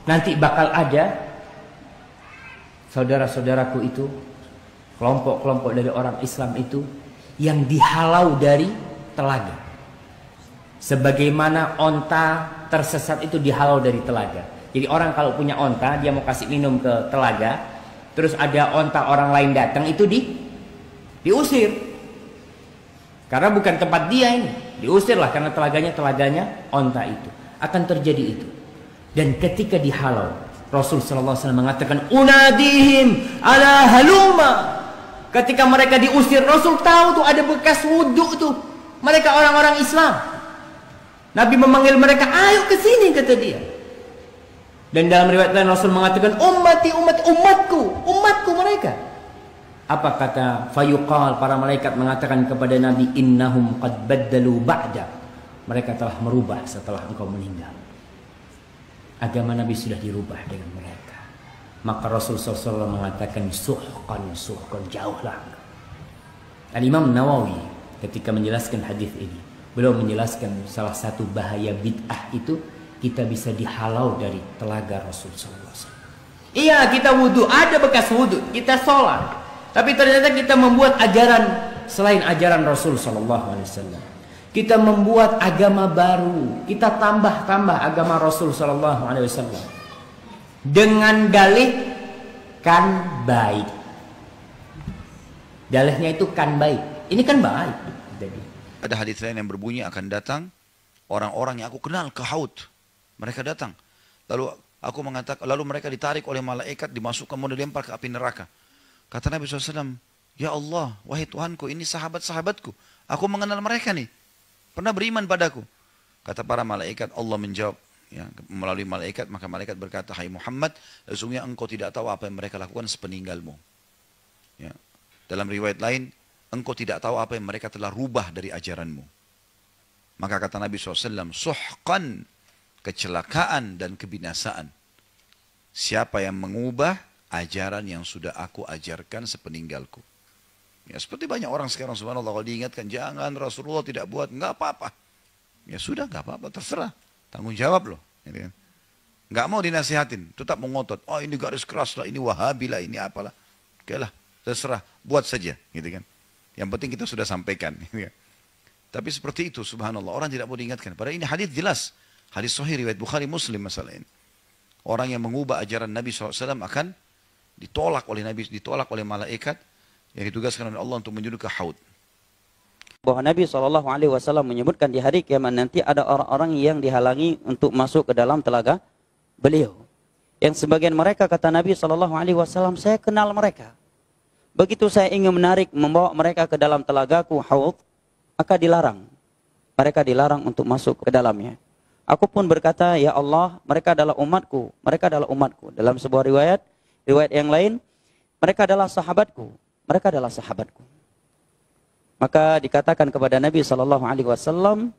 Nanti bakal ada saudara-saudaraku itu, kelompok-kelompok dari orang Islam itu yang dihalau dari telaga. Sebagaimana onta tersesat itu dihalau dari telaga. Jadi orang kalau punya onta, dia mau kasih minum ke telaga, terus ada onta orang lain datang, itu diusir. Karena bukan tempat dia ini. Diusirlah karena telaganya onta itu. Akan terjadi itu. Dan ketika dihalau, Rasul sallallahu alaihi wasallam mengatakan, "Unadihim ala haluma." Ketika mereka diusir, Rasul tahu tuh ada bekas wudhu tuh. Mereka orang-orang Islam. Nabi memanggil mereka, "Ayo ke sini," kata dia. Dan dalam riwayat lain Rasul mengatakan, "Ummati, umatku mereka." Apa kata fayuqal, para malaikat mengatakan kepada Nabi, "Innahum qad baddalu ba'da." Mereka telah merubah setelah engkau meninggal. Agama Nabi sudah dirubah dengan mereka. Maka Rasul SAW mengatakan, suhqan, jauhlah. Al-Imam Nawawi ketika menjelaskan hadis ini, beliau menjelaskan salah satu bahaya bid'ah itu, kita bisa dihalau dari telaga Rasul SAW. Iya, kita wudhu, ada bekas wudhu, kita sholat, tapi ternyata kita membuat ajaran selain ajaran Rasul SAW. Kita membuat agama baru, kita tambah agama Rasul SAW dengan dalih kan baik. Dalihnya itu kan baik. Ini kan baik. Jadi ada hadis lain yang berbunyi, akan datang orang-orang yang aku kenal ke Haud. Mereka datang. Lalu mereka ditarik oleh malaikat, dimasukkan, mau dilempar ke api neraka. Kata Nabi SAW, "Ya Allah, wahai Tuhanku, ini sahabat-sahabatku. Aku mengenal mereka nih. Pernah beriman padaku." Kata para malaikat, Allah menjawab ya, melalui malaikat, maka malaikat berkata, "Hai Muhammad, sesungguhnya engkau tidak tahu apa yang mereka lakukan sepeninggalmu." Ya. Dalam riwayat lain, engkau tidak tahu apa yang mereka telah rubah dari ajaranmu. Maka kata Nabi SAW, suhqan, kecelakaan dan kebinasaan. Siapa yang mengubah ajaran yang sudah aku ajarkan sepeninggalku. Ya, seperti banyak orang sekarang, subhanallah, kalau diingatkan, jangan, Rasulullah tidak buat, enggak apa-apa. Ya sudah, enggak apa-apa, terserah. Tanggung jawab loh. Gitu kan. Enggak mau dinasihatin, tetap mengotot. Oh ini garis keras lah, ini wahabi lah, ini apalah. Oke lah, terserah, buat saja. Gitu kan. Yang penting kita sudah sampaikan. Gitu kan. Tapi seperti itu, subhanallah, orang tidak mau diingatkan. Padahal ini hadis jelas. Hadis sahih riwayat Bukhari Muslim masalah ini. Orang yang mengubah ajaran Nabi SAW akan ditolak oleh Nabi, ditolak oleh malaikat yang ditugaskan oleh Allah untuk menuju ke Haud. Bahwa Nabi SAW menyebutkan di hari kiamat nanti ada orang-orang yang dihalangi untuk masuk ke dalam telaga beliau. Yang sebagian mereka, kata Nabi SAW, saya kenal mereka. Begitu saya ingin membawa mereka ke dalam telagaku Haud, maka dilarang. Mereka dilarang untuk masuk ke dalamnya. Aku pun berkata, ya Allah, mereka adalah umatku. Mereka adalah umatku. Dalam sebuah riwayat yang lain, mereka adalah sahabatku. Mereka adalah sahabatku. Maka dikatakan kepada Nabi SAW,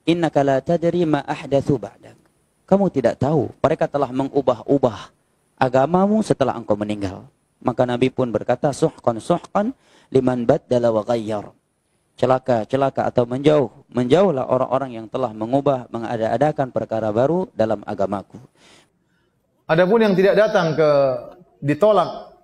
innaka la tadri ma ahdatsu ba'dak. Kamu tidak tahu, mereka telah mengubah-ubah agamamu setelah engkau meninggal. Maka Nabi pun berkata, suhqan liman baddala wa ghayyar. Celaka atau menjauhlah orang-orang yang telah mengubah, mengada-adakan perkara baru dalam agamaku. Adapun yang tidak datang ditolak,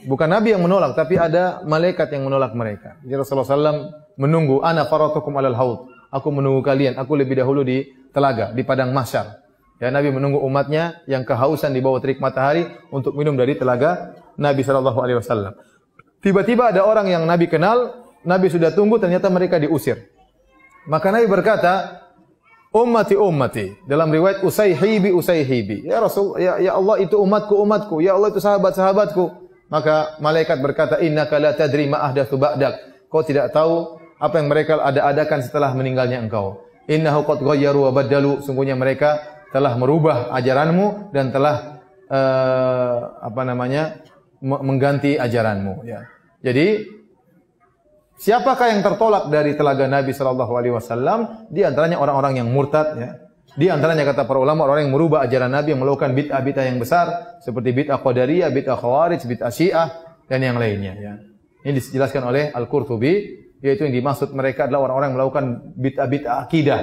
bukan Nabi yang menolak, tapi ada malaikat yang menolak mereka. Jadi Rasulullah SAW menunggu, ana faratukum alal haud. Aku menunggu kalian, aku lebih dahulu di telaga, di padang mahsyar. Ya, Nabi menunggu umatnya yang kehausan di bawah terik matahari untuk minum dari telaga Nabi SAW. Tiba-tiba ada orang yang Nabi kenal, Nabi sudah tunggu, ternyata mereka diusir. Maka Nabi berkata, ummati. Dalam riwayat usayhibi. Ya Rasul, ya Allah itu umatku. Ya Allah itu sahabat-sahabatku. Maka malaikat berkata, innaka la tadri ma ahdatsu ba'dak. Kau tidak tahu apa yang mereka ada-adakan setelah meninggalnya engkau. Innahu qad ghayyaru wa baddalu. Sungguhnya mereka telah merubah ajaranmu dan telah mengganti ajaranmu. Ya. Jadi siapakah yang tertolak dari telaga Nabi SAW? Di antaranya orang-orang yang murtad. Ya. Di antaranya kata para ulama, orang yang merubah ajaran Nabi, yang melakukan bid'ah-bid'ah yang besar seperti bid'ah Qadariyah, bid'ah Khawarij, bid'ah Syiah dan yang lainnya. Ya. Ini dijelaskan oleh Al-Qurtubi, yaitu yang dimaksud mereka adalah orang-orang yang melakukan bid'ah-bid'ah akidah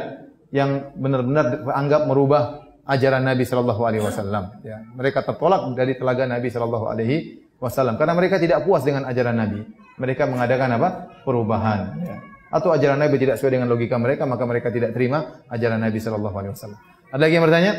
yang benar-benar anggap merubah ajaran Nabi sallallahu alaihi wasallam. Ya, mereka tertolak dari telaga Nabi sallallahu alaihi wasallam karena mereka tidak puas dengan ajaran Nabi. Mereka mengadakan apa? Perubahan. Ya. Atau ajaran Nabi tidak sesuai dengan logika mereka, maka mereka tidak terima ajaran Nabi sallallahu alaihi wasallam. Ada lagi yang bertanya?